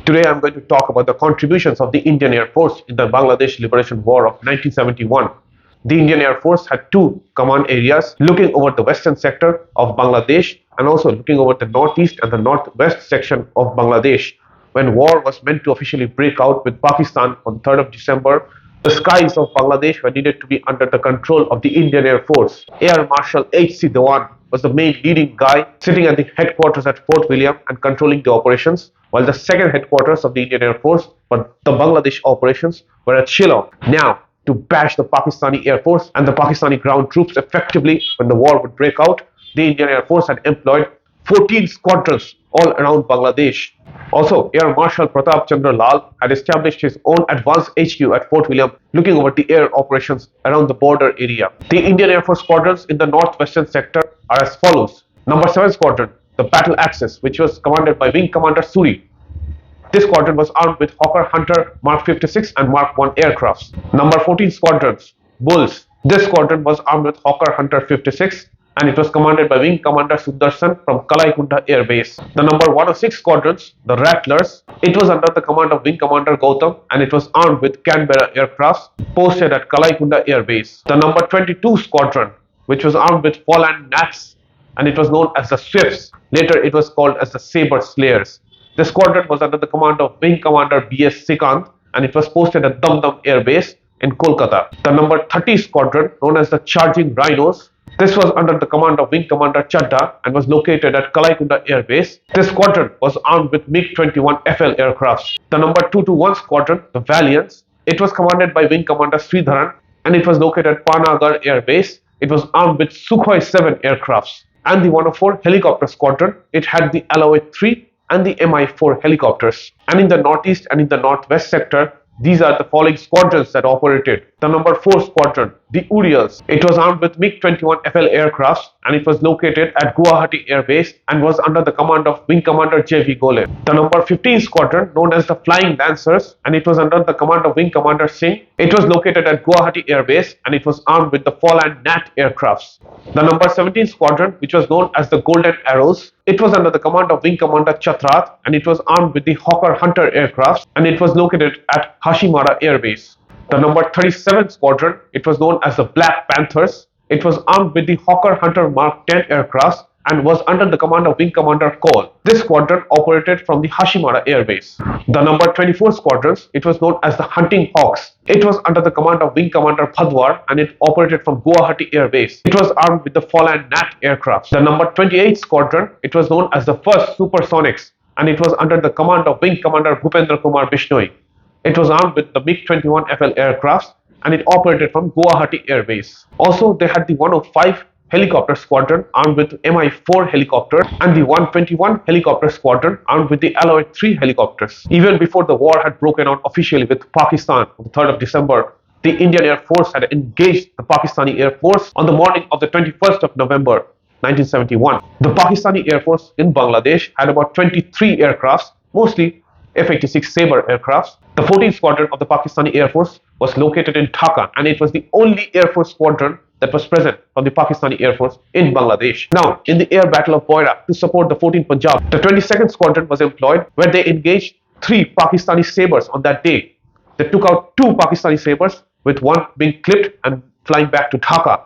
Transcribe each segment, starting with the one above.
Today I'm going to talk about the contributions of the Indian Air Force in the Bangladesh Liberation War of 1971. The Indian Air Force had two command areas looking over the western sector of Bangladesh and also looking over the northeast and the northwest section of Bangladesh. When war was meant to officially break out with Pakistan on 3rd of December, the skies of Bangladesh were needed to be under the control of the Indian Air Force. Air Marshal H.C. Dewan was the main leading guy sitting at the headquarters at Fort William and controlling the operations, while the second headquarters of the Indian Air Force for the Bangladesh operations were at Shillong. Now, to bash the Pakistani Air Force and the Pakistani ground troops effectively when the war would break out, the Indian Air Force had employed 14 squadrons all around Bangladesh. Also, Air Marshal Pratap Chandra Lal had established his own advanced HQ at Fort William, looking over the air operations around the border area. The Indian Air Force squadrons in the northwestern sector are as follows. Number 7 Squadron, the Battle Axis, which was commanded by Wing Commander Suri. This squadron was armed with Hawker Hunter Mark 56 and Mark 1 aircrafts. Number 14 Squadrons, Bulls. This squadron was armed with Hawker Hunter 56 and it was commanded by Wing Commander Sudarshan from Kalaikunda Air Base. The number 106 Squadrons, the Rattlers, it was under the command of Wing Commander Gautam and it was armed with Canberra aircrafts posted at Kalaikunda Air Base. The number 22 Squadron, which was armed with FOLLAND Nats and it was known as the Swifts. Later it was called as the Sabre Slayers. The squadron was under the command of Wing Commander B.S. Sikant and it was posted at Dum Dum Air Base in Kolkata. The number 30 Squadron, known as the Charging Rhinos, this was under the command of Wing Commander Chadda and was located at Kalaikunda Air Base. This squadron was armed with MiG-21 FL aircrafts. The number 221 Squadron, the Valiants, it was commanded by Wing Commander SRIDHARAN and it was located at Panagar Air Base. It was armed with Sukhoi 7 aircrafts. And the 104 Helicopter Squadron, it had the Alloy 3 and the Mi-4 helicopters. And in the northeast and in the northwest sector, these are the following squadrons that operated. The number 4 Squadron, the Urials. It was armed with MiG-21 FL aircrafts and it was located at Guwahati Air Base and was under the command of Wing Commander J.V. Gole. The number 15 Squadron, known as the Flying Lancers, and it was under the command of Wing Commander Singh. It was located at Guwahati Air Base and it was armed with the FOLLAND Nat aircrafts. The number 17 Squadron, which was known as the Golden Arrows, it was under the command of Wing Commander Chatrat and it was armed with the Hawker Hunter aircrafts and it was located at Hashimara Air Base. The number 37 Squadron, it was known as the Black Panthers. It was armed with the Hawker Hunter Mark 10 aircrafts and was under the command of Wing Commander Cole. This squadron operated from the Hashimara Air Base. The number 24 Squadrons, it was known as the Hunting Hawks. It was under the command of Wing Commander Bhadwar and it operated from Guwahati Air Base. It was armed with the FOLLAND Nat aircraft. The number 28 Squadron, it was known as the 1st Supersonics and it was under the command of Wing Commander Bhupendra Kumar Bishnoi. It was armed with the MiG-21 FL aircrafts and it operated from Guwahati Air Base. Also, they had the 105 Helicopter Squadron armed with Mi-4 helicopter and the 121 Helicopter Squadron armed with the Alloy 3 helicopters. Even before the war had broken out officially with Pakistan on the 3rd of December, the Indian Air Force had engaged the Pakistani Air Force on the morning of the 21st of November 1971. The Pakistani Air Force in Bangladesh had about 23 aircrafts, mostly F-86 Sabre aircrafts. The 14th Squadron of the Pakistani Air Force was located in Dhaka and it was the only Air Force squadron that was present from the Pakistani Air Force in Bangladesh. Now, in the air battle of Boira to support the 14th Punjab, the 22nd Squadron was employed where they engaged 3 Pakistani Sabres on that day. They took out 2 Pakistani Sabres with one being clipped and flying back to Dhaka.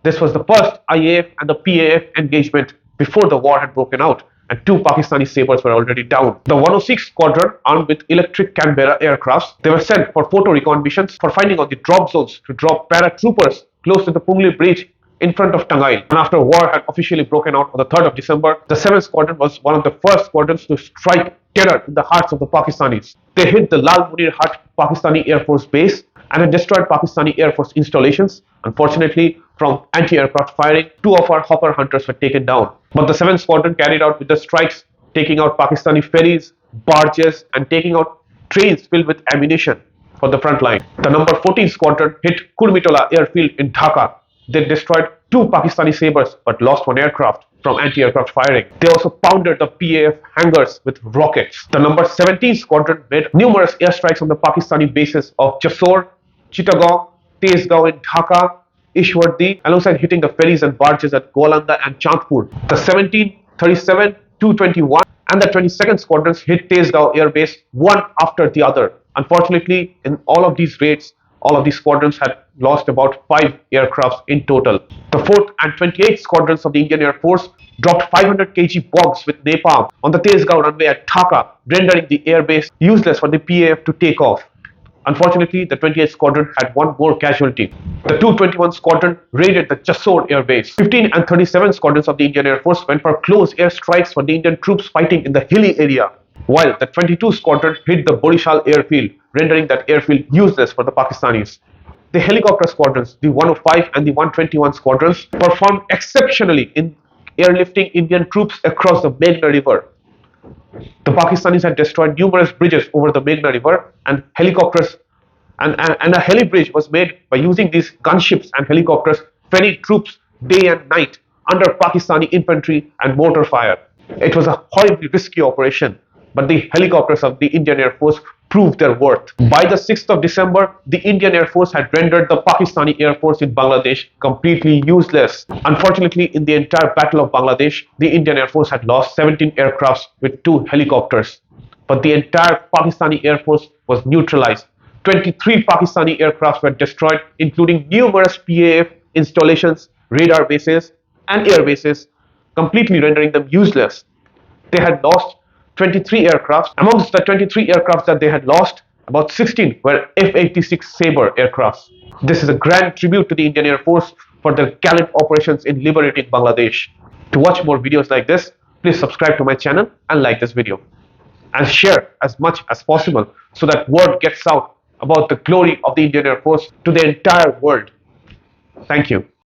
This was the first IAF and the PAF engagement before the war had broken out and 2 Pakistani Sabres were already down. The 106 Squadron, armed with electric Canberra aircrafts, they were sent for photo recon missions for finding out the drop zones to drop paratroopers close to the Pungli Bridge in front of Tangail. And after war had officially broken out on the 3rd of December, the 7th Squadron was one of the first squadrons to strike terror in the hearts of the Pakistanis. They hit the Lal Munir Hut Pakistani Air Force base and had destroyed Pakistani Air Force installations. Unfortunately, from anti-aircraft firing, 2 of our Hawker Hunters were taken down. But the 7th Squadron carried out with the strikes, taking out Pakistani ferries, barges, and taking out trains filled with ammunition for the front line. The number 14 Squadron hit Kurmitola airfield in Dhaka. They destroyed 2 Pakistani Sabres but lost 1 aircraft from anti-aircraft firing. They also pounded the PAF hangars with rockets. The number 17 Squadron made numerous airstrikes on the Pakistani bases of Jasor, Chittagong, Tezgaon in Dhaka, Ishwardi, alongside hitting the ferries and barges at Golanda and Chandpur. The 17, 37, 221 and the 22nd Squadrons hit Teesdal Air Base one after the other. Unfortunately, in all of these raids, all of these squadrons had lost about 5 aircrafts in total. The 4th and 28th Squadrons of the Indian Air Force dropped 500 kg bombs with napalm on the Teesdal runway at Dhaka, rendering the airbase useless for the PAF to take off. Unfortunately, the 28th Squadron had one more casualty. The 221 Squadron raided the Chassor Air Base. 15 and 37 Squadrons of the Indian Air Force went for close air strikes for the Indian troops fighting in the hilly area, while the 22 Squadron hit the Borishal airfield, rendering that airfield useless for the Pakistanis. The helicopter squadrons, the 105 and the 121 Squadrons, performed exceptionally in airlifting Indian troops across the Meghna River. The Pakistanis had destroyed numerous bridges over the Meghna River, and helicopters and a heli bridge was made by using these gunships and helicopters ferrying troops day and night under Pakistani infantry and mortar fire. It was a horribly risky operation, but the helicopters of the Indian Air Force proved their worth. By the 6th of December, the Indian Air Force had rendered the Pakistani Air Force in Bangladesh completely useless. Unfortunately, in the entire Battle of Bangladesh, the Indian Air Force had lost 17 aircrafts with 2 helicopters. But the entire Pakistani Air Force was neutralized. 23 Pakistani aircrafts were destroyed, including numerous PAF installations, radar bases, and air bases, completely rendering them useless. They had lost 23 aircrafts. Amongst the 23 aircrafts that they had lost, about 16 were F-86 SABRE aircrafts. This is a grand tribute to the Indian Air Force for their gallant operations in liberating Bangladesh. To watch more videos like this, please subscribe to my channel and like this video. And share as much as possible so that word gets out about the glory of the Indian Air Force to the entire world. Thank you.